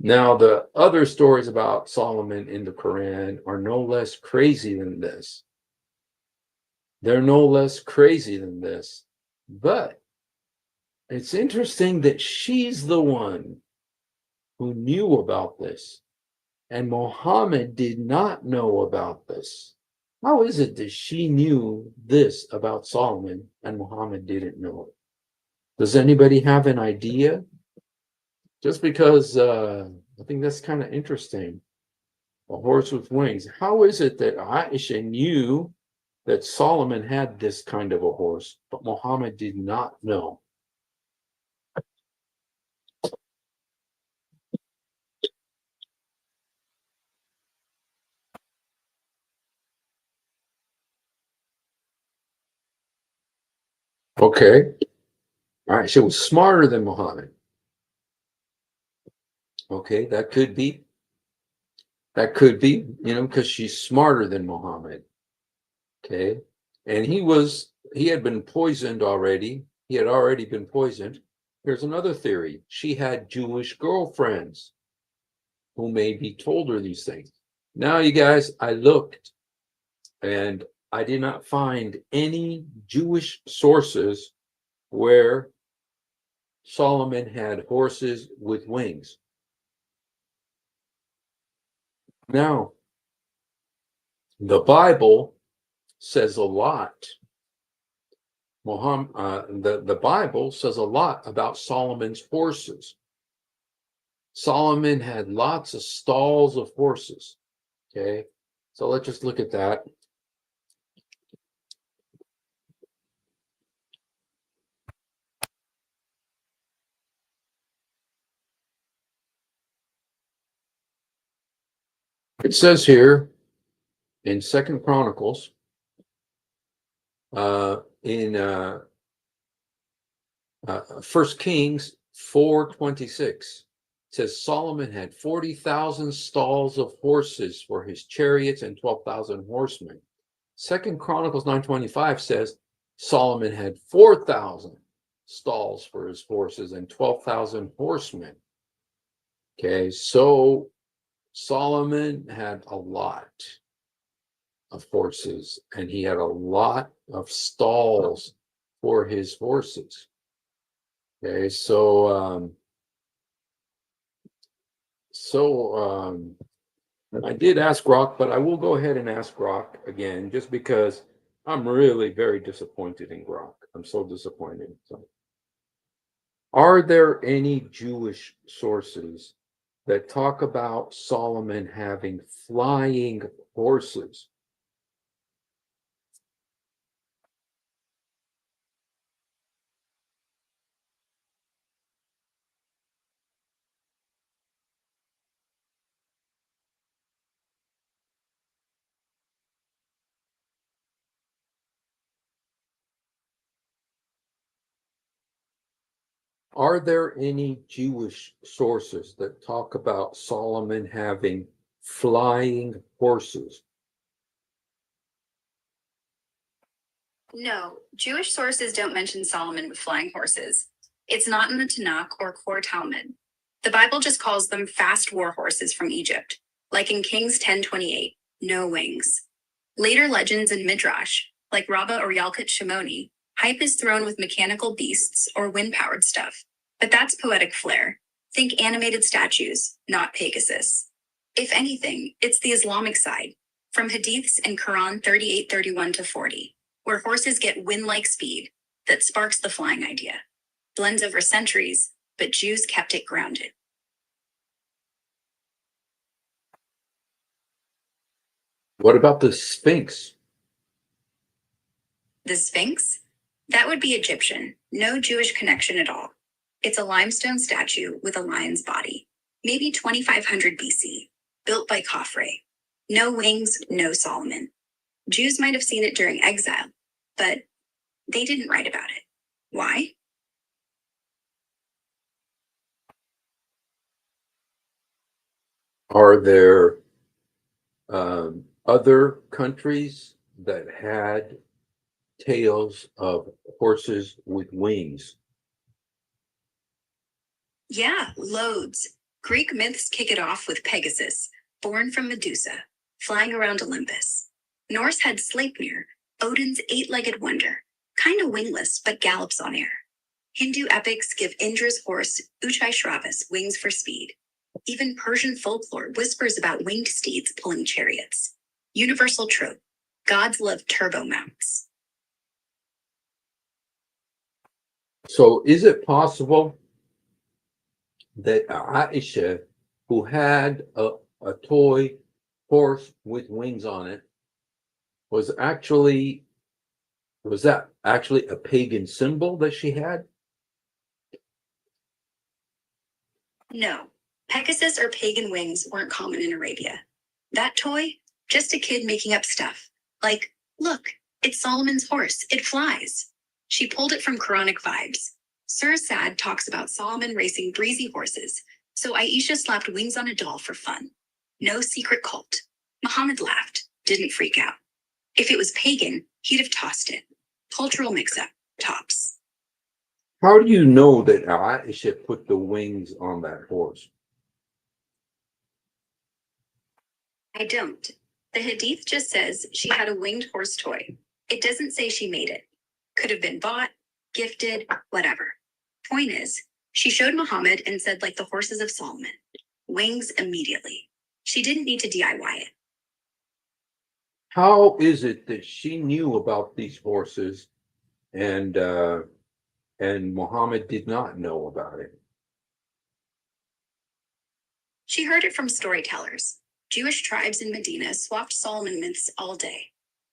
Now, the other stories about Solomon in the Quran are no less crazy than this. They're no less crazy than this. But it's interesting that she's the one who knew about this, and Muhammad did not know about this. How is it that she knew this about Solomon and Muhammad didn't know it? Does anybody have an idea? Just because I think that's kind of interesting. A horse with wings. How is it that Aisha knew that Solomon had this kind of a horse, but Muhammad did not know? Okay. All right. She was smarter than Muhammad. Okay. That could be. That could be, because she's smarter than Muhammad. Okay. And he had been poisoned already. He had already been poisoned. Here's another theory. She had Jewish girlfriends who maybe told her these things. Now, you guys, I looked and I did not find any Jewish sources where Solomon had horses with wings. Now, the Bible says a lot. The Bible says a lot about Solomon's horses. Solomon had lots of stalls of horses. Okay, so let's just look at that. It says here in Second Chronicles, in First Kings 4:26, says Solomon had 40,000 stalls of horses for his chariots and 12,000 horsemen. Second Chronicles 9:25 says Solomon had 4,000 stalls for his horses and 12,000 horsemen. Okay, so Solomon had a lot of horses and he had a lot of stalls for his horses. Okay, so I did ask Rock, but I will go ahead and ask Rock again, just because I'm really very disappointed in Grok. I'm so disappointed. So, are there any Jewish sources that talk about Solomon having flying horses? Are there any Jewish sources that talk about Solomon having flying horses? No, Jewish sources don't mention Solomon with flying horses. It's not in the Tanakh or Core Talmud. The Bible just calls them fast war horses from Egypt, like in Kings 10:28, no wings. Later legends in Midrash, like Rabbah or Yalkut Shimoni, hype is thrown with mechanical beasts or wind-powered stuff. But that's poetic flair. Think animated statues, not Pegasus. If anything, it's the Islamic side, from Hadiths in Quran 38:31-40, where horses get wind-like speed that sparks the flying idea. Blends over centuries, but Jews kept it grounded. What about the Sphinx? The Sphinx? That would be Egyptian, no Jewish connection at all. It's a limestone statue with a lion's body, maybe 2500 BC, built by Khafre. No wings, no Solomon. Jews might have seen it during exile, but they didn't write about it. Why? Are there other countries that had tales of horses with wings? Yeah, loads. Greek myths kick it off with Pegasus, born from Medusa, flying around Olympus. Norse had Sleipnir, Odin's eight-legged wonder, kind of wingless but gallops on air. Hindu epics give Indra's horse, Uchai wings for speed. Even Persian folklore whispers about winged steeds pulling chariots. Universal trope. Gods love turbo mounts. So is it possible that Aisha, who had a toy horse with wings on it, was that actually a pagan symbol that she had? No, Pegasus or pagan wings weren't common in Arabia. That toy? Just a kid making up stuff. Like, look, it's Solomon's horse, it flies. She pulled it from Quranic vibes. Sur Sad talks about Solomon racing breezy horses, so Aisha slapped wings on a doll for fun. No secret cult. Muhammad laughed, didn't freak out. If it was pagan, he'd have tossed it. Cultural mix-up, tops. How do you know that Aisha put the wings on that horse? I don't. The Hadith just says she had a winged horse toy. It doesn't say she made it. Could have been bought, gifted, whatever. Point is, she showed Muhammad and said, like the horses of Solomon, wings immediately. She didn't need to DIY it. How is it that she knew about these horses and Muhammad did not know about it? She heard it from storytellers. Jewish tribes in Medina swapped Solomon myths all day.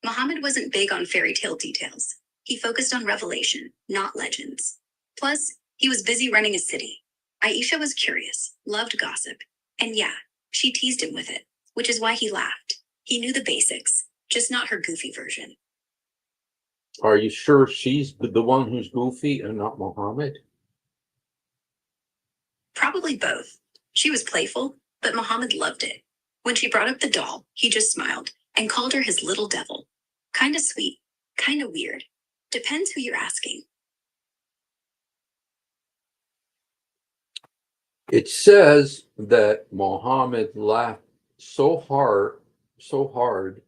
Muhammad wasn't big on fairy tale details. He focused on revelation, not legends. Plus, he was busy running a city. Aisha was curious, loved gossip, and yeah, she teased him with it, which is why he laughed. He knew the basics, just not her goofy version. Are you sure she's the one who's goofy and not Muhammad? Probably both. She was playful, but Muhammad loved it. When she brought up the doll, he just smiled and called her his little devil. Kinda sweet, kinda weird. Depends who you're asking. It says that Muhammad laughed so hard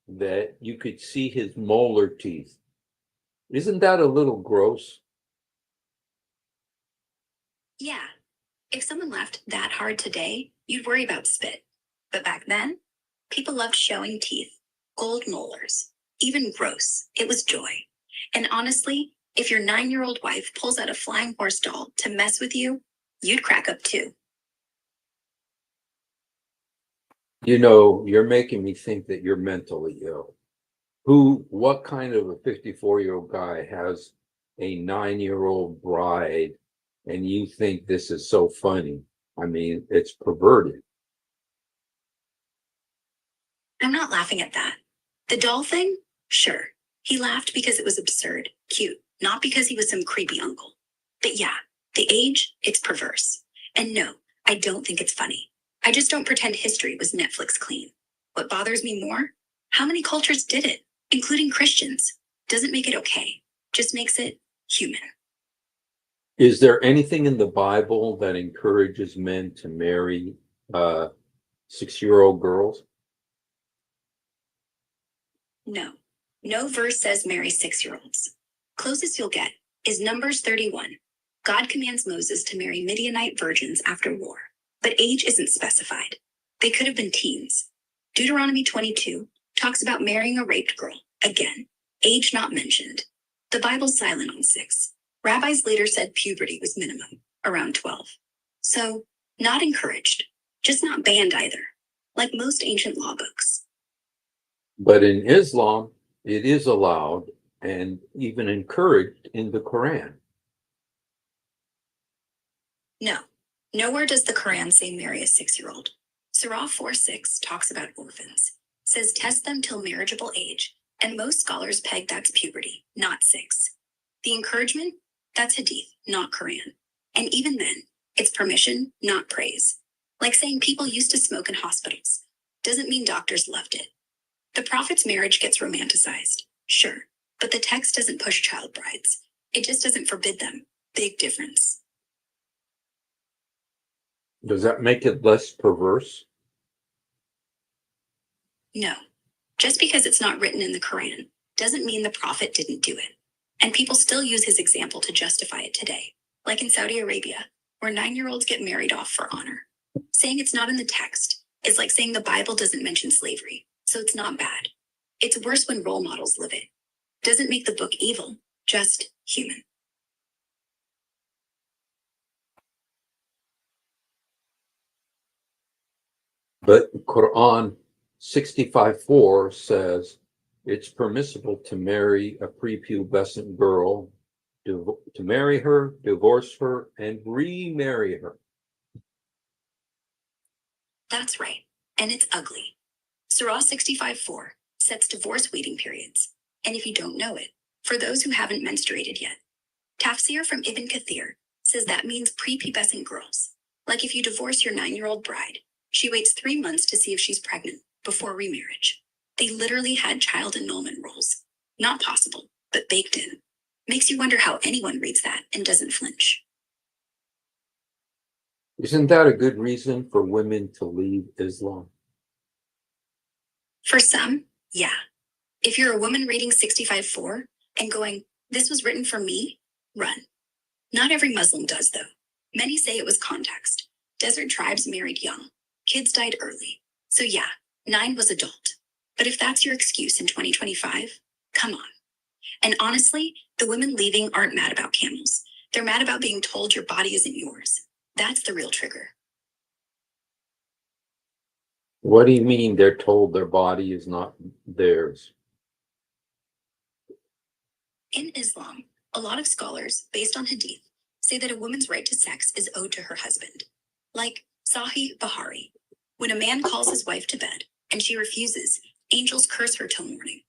that you could see his molar teeth. Isn't that a little gross? Yeah, if someone laughed that hard today, you'd worry about spit. But back then, people loved showing teeth, gold molars, even gross. It was joy. And honestly, if your 9-year-old wife pulls out a flying horse doll to mess with you, you'd crack up too. You know, you're making me think that you're mentally ill. What kind of a 54-year-old guy has a 9-year-old bride and you think this is so funny? I mean, it's perverted. I'm not laughing at that. The doll thing? Sure. He laughed because it was absurd, cute, not because he was some creepy uncle. But yeah, the age, it's perverse. And no, I don't think it's funny. I just don't pretend history was Netflix clean. What bothers me more? How many cultures did it, including Christians? Doesn't make it okay, just makes it human. Is there anything in the Bible that encourages men to marry 6-year-old girls? No. No verse says marry 6-year-olds. Closest you'll get is Numbers 31. God commands Moses to marry Midianite virgins after war, but age isn't specified. They could have been teens. Deuteronomy 22 talks about marrying a raped girl. Again, age not mentioned. The Bible's silent on 6. Rabbis later said puberty was minimum, around 12. So, not encouraged, just not banned either, like most ancient law books. But in Islam, it is allowed and even encouraged in the Quran. No, nowhere does the Quran say marry a 6-year-old. Surah 4:6 talks about orphans, says test them till marriageable age, and most scholars peg that's puberty, not 6. The encouragement? That's hadith, not Quran. And even then, it's permission, not praise. Like saying people used to smoke in hospitals. Doesn't mean doctors loved it. The prophet's marriage gets romanticized, sure, but the text doesn't push child brides. It just doesn't forbid them. Big difference. Does that make it less perverse? No. Just because it's not written in the Quran doesn't mean the prophet didn't do it. And people still use his example to justify it today, like in Saudi Arabia, where 9-year-olds get married off for honor. Saying it's not in the text is like saying the Bible doesn't mention slavery, so it's not bad. It's worse when role models live it. Doesn't make the book evil, just human. But Quran 65:4 says it's permissible to marry a prepubescent girl, to marry her, divorce her, and remarry her. That's right, and it's ugly. Surah 65:4 sets divorce waiting periods, and if you don't know it, for those who haven't menstruated yet, Tafsir from Ibn Kathir says that means prepubescent girls. Like if you divorce your 9-year-old bride, she waits 3 months to see if she's pregnant before remarriage. They literally had child annulment rules. Not possible, but baked in. Makes you wonder how anyone reads that and doesn't flinch. Isn't that a good reason for women to leave Islam? For some, yeah. If you're a woman reading 65:4 and going, "This was written for me," run. Not every Muslim does, though. Many say it was context. Desert tribes married young. Kids died early. So yeah, 9 was adult. But if that's your excuse in 2025, come on. And honestly, the women leaving aren't mad about camels. They're mad about being told your body isn't yours. That's the real trigger. What do you mean they're told their body is not theirs? In Islam, a lot of scholars, based on hadith, say that a woman's right to sex is owed to her husband. Like Sahih Bahari, when a man calls his wife to bed and she refuses, angels curse her till morning.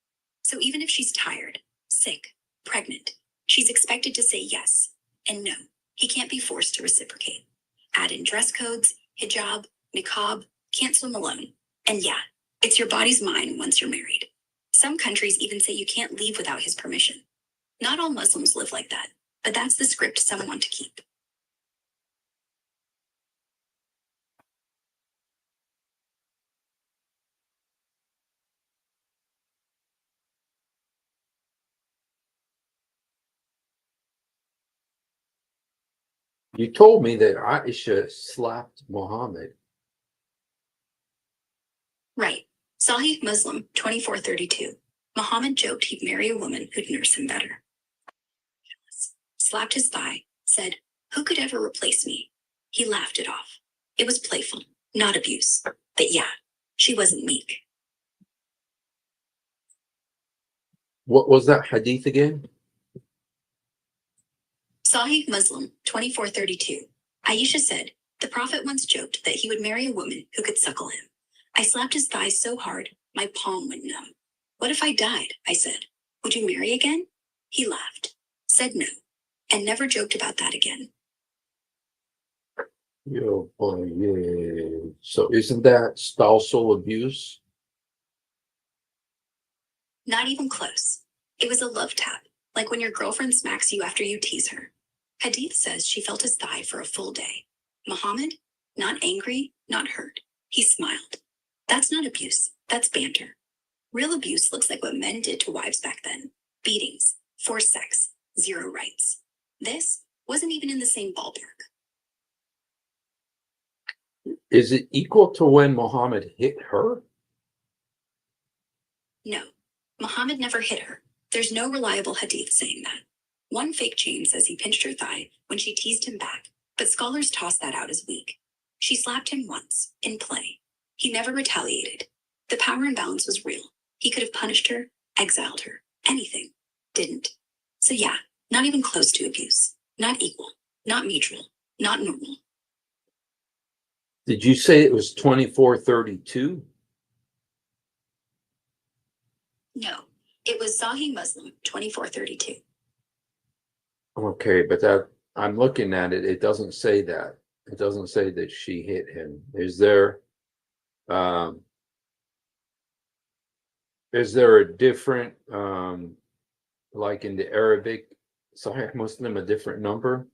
So even if she's tired, sick, pregnant, she's expected to say yes and no. He can't be forced to reciprocate. Add in dress codes, hijab, niqab, can't swim alone. And yeah, it's your body's mine once you're married. Some countries even say you can't leave without his permission. Not all Muslims live like that, but that's the script some want to keep. You told me that Aisha slapped Muhammad. Right. Sahih Muslim 2432. Muhammad joked he'd marry a woman who'd nurse him better. Slapped his thigh, said, "Who could ever replace me?" He laughed it off. It was playful, not abuse. But yeah, she wasn't meek. What was that hadith again? Sahih Muslim 2432. Aisha said, the Prophet once joked that he would marry a woman who could suckle him. I slapped his thigh so hard, my palm went numb. What if I died? I said. Would you marry again? He laughed, said no, and never joked about that again. Yo, boy, yeah. So isn't that spousal abuse? Not even close. It was a love tap, like when your girlfriend smacks you after you tease her. Hadith says she felt his thigh for a full day. Muhammad, not angry, not hurt. He smiled. That's not abuse, that's banter. Real abuse looks like what men did to wives back then. Beatings, forced sex, 0 rights. This wasn't even in the same ballpark. Is it equal to when Muhammad hit her? No, Muhammad never hit her. There's no reliable hadith saying that. One fake chain says he pinched her thigh when she teased him back, but scholars toss that out as weak. She slapped him once, in play. He never retaliated. The power imbalance was real. He could have punished her, exiled her, anything. Didn't. So yeah, not even close to abuse. Not equal. Not mutual. Not normal. Did you say it was 2432? No, it was Sahih Muslim 2432. Okay, but that I'm looking at it, it doesn't say that. It doesn't say that she hit him. Is there a different like in the Arabic Sahih Muslim, a different number?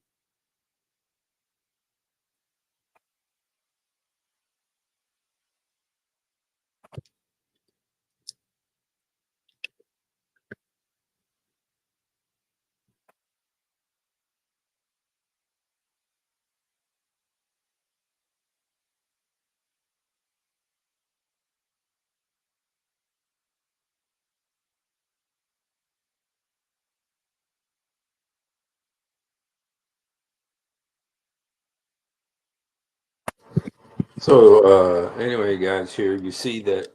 So anyway, guys, here you see that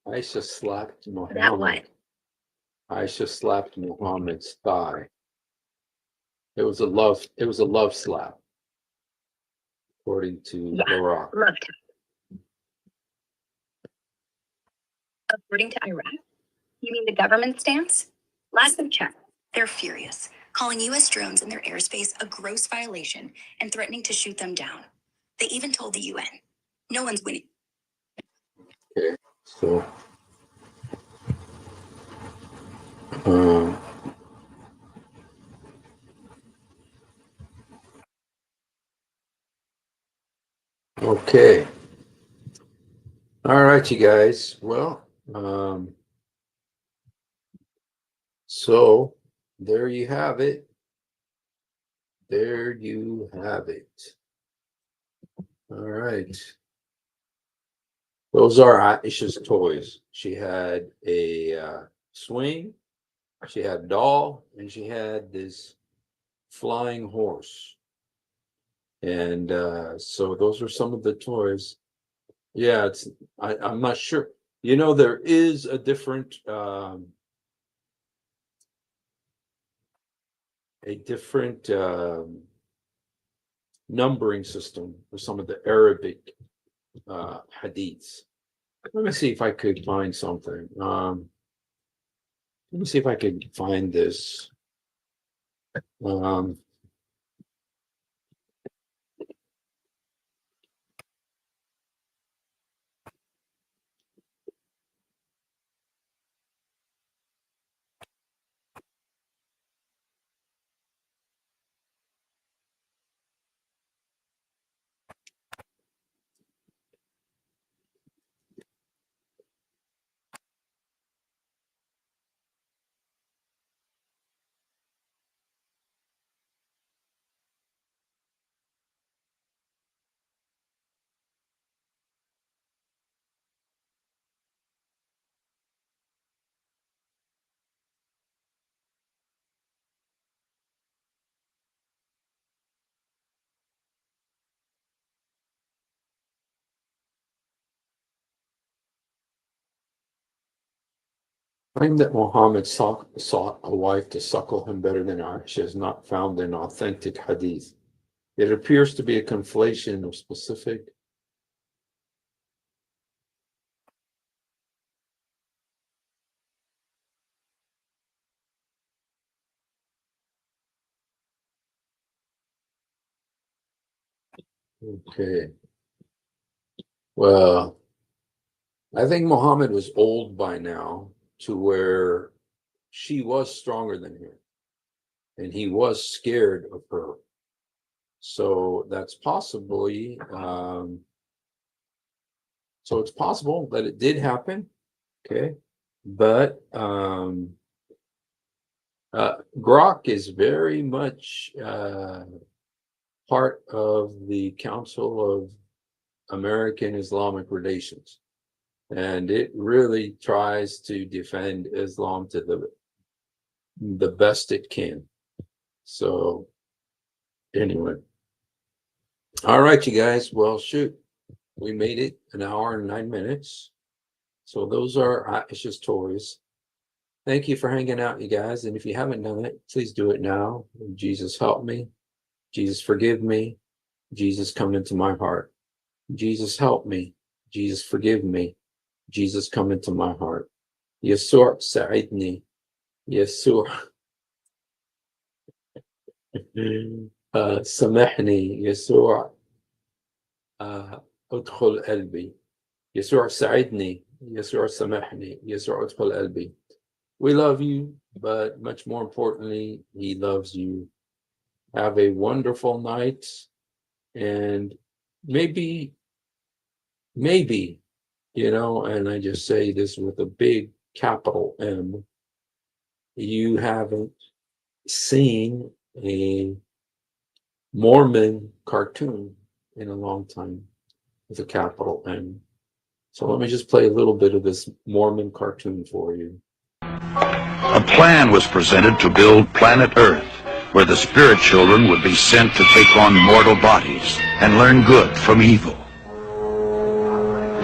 Aisha slapped Muhammad. That what? Aisha slapped Muhammad's thigh. It was a love slap, according to Iraq. Love tap. According to Iraq? You mean the government stance? Last I checked, they're furious, calling U.S. drones in their airspace a gross violation and threatening to shoot them down. They even told the UN, no one's winning. Okay, so um, Okay. All right, you guys. Well, so there you have it. There you have it. All right. Those are Aisha's toys. She had a swing, she had a doll, and she had this flying horse. And so those are some of the toys. Yeah, I'm not sure. You know, there is a different numbering system for some of the Arabic hadiths. Let me see if I could find something. Let me see if I could find this. Claim that Muhammad sought a wife to suckle him better than Aisha is not found in authentic hadith. It appears to be a conflation of specific. Okay. Well, I think Muhammad was old by now to where she was stronger than him and he was scared of her. So that's possibly, so it's possible that it did happen. Okay. But Grok is very much part of the Council of American Islamic Relations. And it really tries to defend Islam to the best it can. So anyway. All right, you guys. Well, shoot. We made it an hour and 9 minutes. So those are Aisha's toys. Thank you for hanging out, you guys. And if you haven't done it, please do it now. Jesus, help me. Jesus, forgive me. Jesus, come into my heart. Jesus, help me. Jesus, forgive me. Jesus, come into my heart. Yesur, sa'idni. Yesur. سامحني يسوع ادخل قلبي يسوع ساعدني يسوع سامحني يسوع ادخل قلبي. We love you, but much more importantly, he loves you. Have a wonderful night, and maybe, you know, and I just say this with a big capital M, you haven't seen a Mormon cartoon in a long time with a capital M. So let me just play a little bit of this Mormon cartoon for you. A plan was presented to build planet Earth, where the spirit children would be sent to take on mortal bodies and learn good from evil.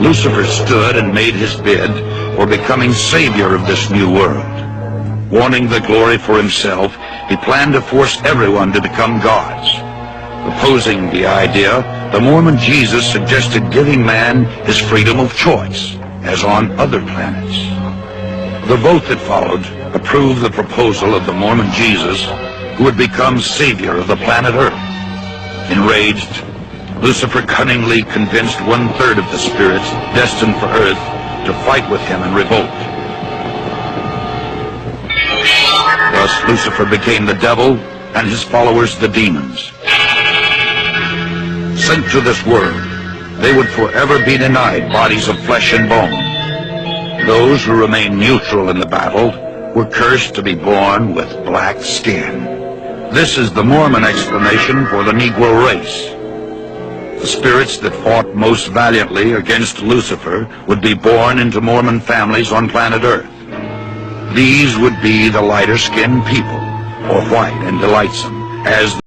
Lucifer stood and made his bid for becoming savior of this new world. Wanting the glory for himself, he planned to force everyone to become gods. Opposing the idea, the Mormon Jesus suggested giving man his freedom of choice, as on other planets. The vote that followed approved the proposal of the Mormon Jesus, who would become savior of the planet Earth. Enraged, Lucifer cunningly convinced 1/3 of the spirits destined for Earth to fight with him in revolt. Thus Lucifer became the devil and his followers the demons. Sent to this world, they would forever be denied bodies of flesh and bone. Those who remained neutral in the battle were cursed to be born with black skin. This is the Mormon explanation for the Negro race. The spirits that fought most valiantly against Lucifer would be born into Mormon families on planet Earth. These would be the lighter-skinned people, or white and delightsome, as